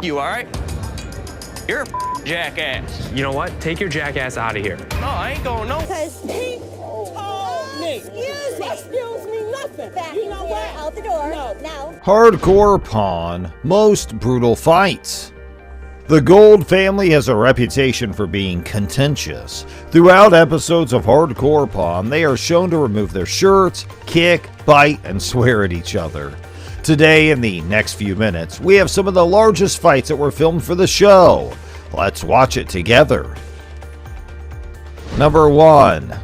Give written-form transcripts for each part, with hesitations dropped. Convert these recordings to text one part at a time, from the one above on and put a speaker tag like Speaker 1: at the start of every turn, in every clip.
Speaker 1: you, all right? You're a jackass.
Speaker 2: You know what? Take your jackass out of here.
Speaker 1: No, I ain't going no.
Speaker 3: Because he told me. Excuse me, nothing. You know what?
Speaker 4: Out the door.
Speaker 3: No.
Speaker 5: Hardcore Pawn, most brutal fights. The Gold family has a reputation for being contentious. Throughout episodes of Hardcore Pawn, they are shown to remove their shirts, kick, bite, and swear at each other. Today, in the next few minutes, we have some of the largest fights that were filmed for the show. Let's watch it together. Number 1.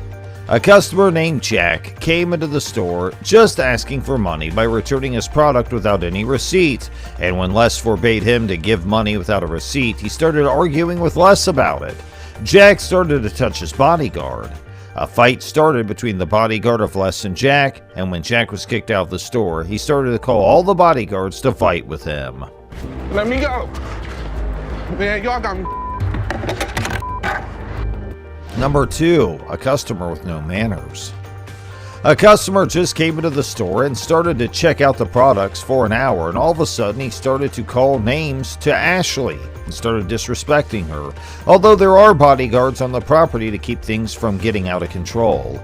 Speaker 5: A customer named Jack came into the store just asking for money by returning his product without any receipt, and when Les forbade him to give money without a receipt, he started arguing with Les about it. Jack started to touch his bodyguard. A fight started between the bodyguard of Les and Jack, and when Jack was kicked out of the store, he started to call all the bodyguards to fight with him.
Speaker 6: Let me go. Man, y'all got me.
Speaker 5: Number 2. A customer with no manners. A customer just came into the store and started to check out the products for an hour, and all of a sudden he started to call names to Ashley and started disrespecting her, although there are bodyguards on the property to keep things from getting out of control.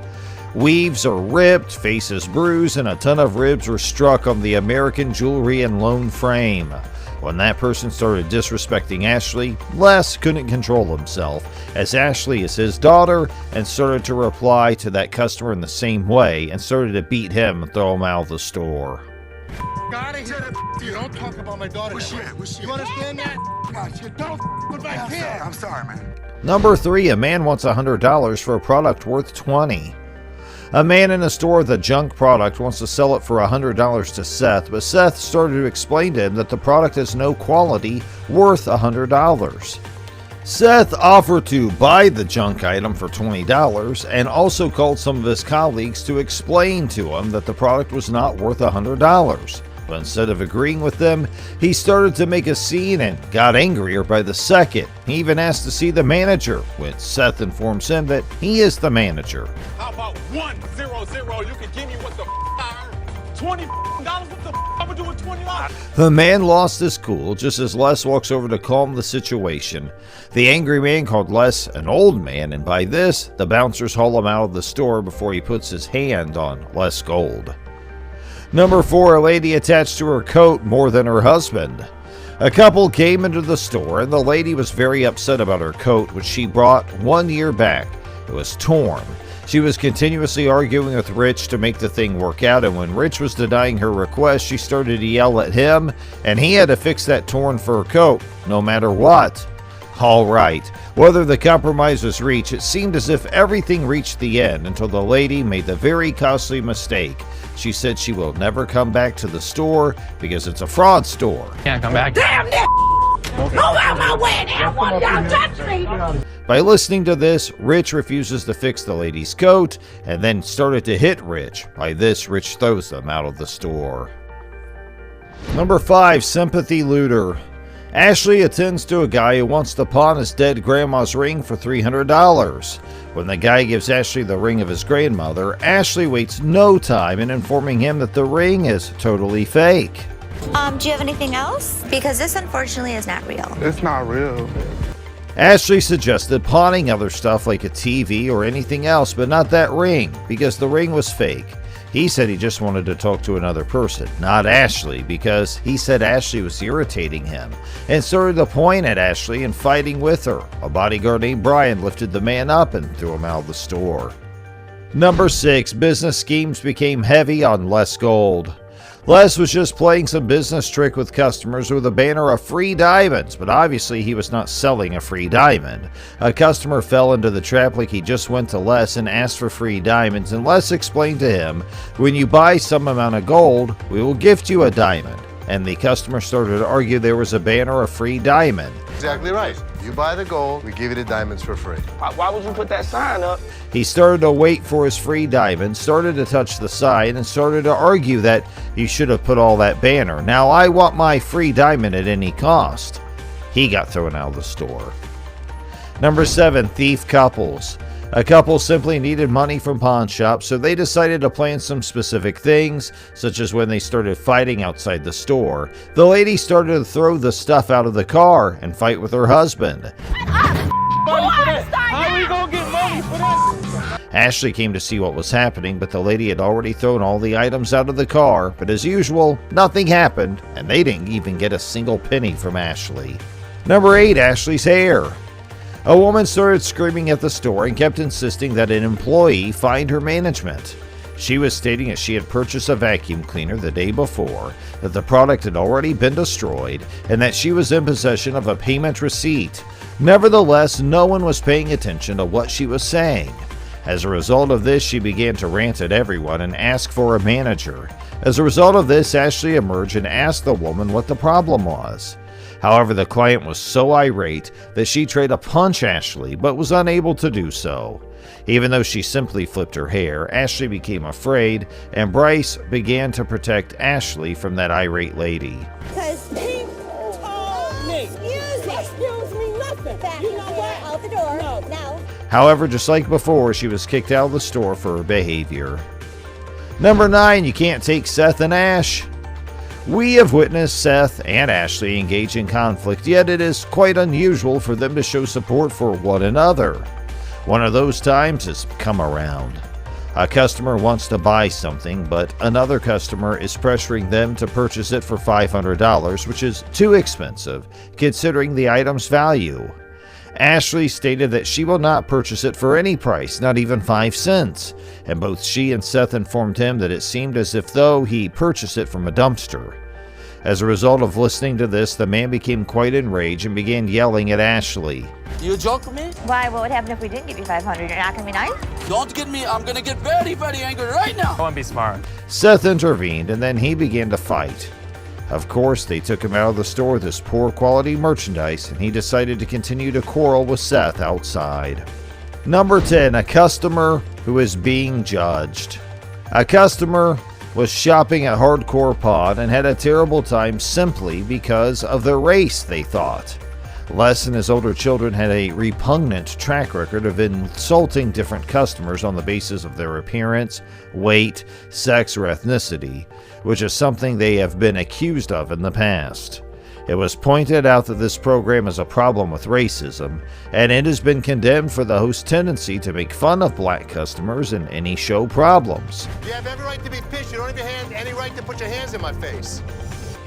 Speaker 5: Weaves are ripped, faces bruised, and a ton of ribs were struck on the American Jewelry and Loan frame. When that person started disrespecting Ashley, Les couldn't control himself, as Ashley is his daughter, and started to reply to that customer in the same way and started to beat him and throw him out of the store.
Speaker 7: Out of here. You don't talk about my daughter. Where's she at? You understand that? God, you don't with my kid. I'm sorry, man.
Speaker 5: Number 3. A man wants $100 for a product worth $20. A man in a store with a junk product wants to sell it for $100 to Seth, but Seth started to explain to him that the product has no quality worth $100. Seth offered to buy the junk item for $20 and also called some of his colleagues to explain to him that the product was not worth $100. But instead of agreeing with them, he started to make a scene and got angrier by the second. He even asked to see the manager, when Seth informs him that he is the manager.
Speaker 7: How about 100? You can give me what the $20? What the I would do with $20?
Speaker 5: The man lost his cool just as Les walks over to calm the situation. The angry man called Les an old man, and by this, the bouncers haul him out of the store before he puts his hand on Les Gold. Number 4. A lady attached to her coat more than her husband. A couple came into the store and the lady was very upset about her coat, which she brought 1 year back. It was torn. She was continuously arguing with Rich to make the thing work out, and when Rich was denying her request, she started to yell at him, and he had to fix that torn fur coat, no matter what. Alright, whether the compromise was reached, it seemed as if everything reached the end until the lady made the very costly mistake. She said she will never come back to the store because it's a fraud store.
Speaker 2: Can't come back.
Speaker 3: Damn it! Move out my way! Damn one y'all touch me!
Speaker 5: By listening to this, Rich refuses to fix the lady's coat and then started to hit Rich. By this, Rich throws them out of the store. Number 5. Sympathy Looter. Ashley attends to a guy who wants to pawn his dead grandma's ring for $300. When the guy gives Ashley the ring of his grandmother, Ashley waits no time in informing him that the ring is totally fake.
Speaker 4: Do you have anything else? Because this unfortunately is not real.
Speaker 6: It's not real.
Speaker 5: Ashley suggested pawning other stuff like a TV or anything else, but not that ring, because the ring was fake. He said he just wanted to talk to another person, not Ashley, because he said Ashley was irritating him, and started to point at Ashley and fighting with her. A bodyguard named Brian lifted the man up and threw him out of the store. Number 6. Business schemes became heavy on Les Gold. Les was just playing some business trick with customers with a banner of free diamonds, but obviously he was not selling a free diamond. A customer fell into the trap like he just went to Les and asked for free diamonds, and Les explained to him, when you buy some amount of gold, we will gift you a diamond. And the customer started to argue there was a banner of free diamond.
Speaker 8: Exactly right. You buy the gold, we give you the diamonds for free.
Speaker 1: Why would you put that sign up?
Speaker 5: He started to wait for his free diamond, started to touch the sign, and started to argue that he should have put all that banner. Now I want my free diamond at any cost. He got thrown out of the store. Number 7. Thief couples. A couple simply needed money from pawn shops, so they decided to plan some specific things, such as when they started fighting outside the store. The lady started to throw the stuff out of the car and fight with her husband. Ashley came to see what was happening, but the lady had already thrown all the items out of the car, but as usual, nothing happened, and they didn't even get a single penny from Ashley. Number 8, Ashley's hair. A woman started screaming at the store and kept insisting that an employee find her management. She was stating that she had purchased a vacuum cleaner the day before, that the product had already been destroyed, and that she was in possession of a payment receipt. Nevertheless, no one was paying attention to what she was saying. As a result of this, she began to rant at everyone and ask for a manager. As a result of this, Ashley emerged and asked the woman what the problem was. However, the client was so irate that she tried to punch Ashley, but was unable to do so. Even though she simply flipped her hair, Ashley became afraid, and Bryce began to protect Ashley from that irate lady.
Speaker 3: Because he told me. Excuse me nothing. You know what?
Speaker 4: Out the door.
Speaker 3: No.
Speaker 4: Now.
Speaker 5: However, just like before, she was kicked out of the store for her behavior. Number 9, you can't take Seth and Ash. We have witnessed Seth and Ashley engage in conflict, yet it is quite unusual for them to show support for one another. One of those times has come around. A customer wants to buy something, but another customer is pressuring them to purchase it for $500, which is too expensive, considering the item's value. Ashley stated that she will not purchase it for any price, not even 5 cents, and both she and Seth informed him that it seemed as if though he purchased it from a dumpster. As a result of listening to this, the man became quite enraged and began yelling at Ashley.
Speaker 9: You joke with me?
Speaker 4: Why? What would happen if we didn't give you 500? You're not gonna be nice?
Speaker 9: Don't get me. I'm gonna get very, very angry right now.
Speaker 2: Go and be smart.
Speaker 5: Seth intervened, and then he began to fight. Of course, they took him out of the store with his poor quality merchandise, and he decided to continue to quarrel with Seth outside. Number 10, a customer who is being judged. A customer was shopping at Hardcore Pawn and had a terrible time simply because of their race, they thought. Les and his older children had a repugnant track record of insulting different customers on the basis of their appearance, weight, sex, or ethnicity, which is something they have been accused of in the past. It was pointed out that this program is a problem with racism, and it has been condemned for the host's tendency to make fun of black customers in any show problems.
Speaker 8: You have every right to be pissed. You don't have any right to put your hands in my face.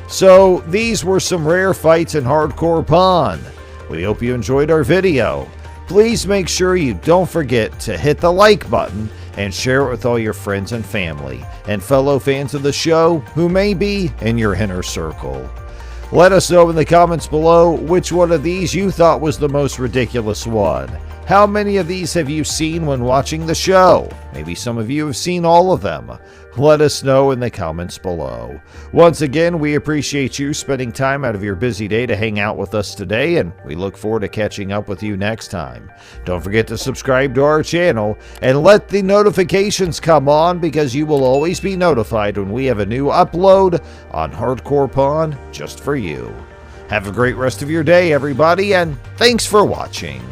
Speaker 5: So these were some rare fights in Hardcore Pawn. We hope you enjoyed our video. Please make sure you don't forget to hit the like button and share it with all your friends and family and fellow fans of the show who may be in your inner circle. Let us know in the comments below which one of these you thought was the most ridiculous one. How many of these have you seen when watching the show? Maybe some of you have seen all of them. Let us know in the comments below. Once again, we appreciate you spending time out of your busy day to hang out with us today, and we look forward to catching up with you next time. Don't forget to subscribe to our channel and let the notifications come on, because you will always be notified when we have a new upload on Hardcore Pawn just for you. Have a great rest of your day, everybody, and thanks for watching.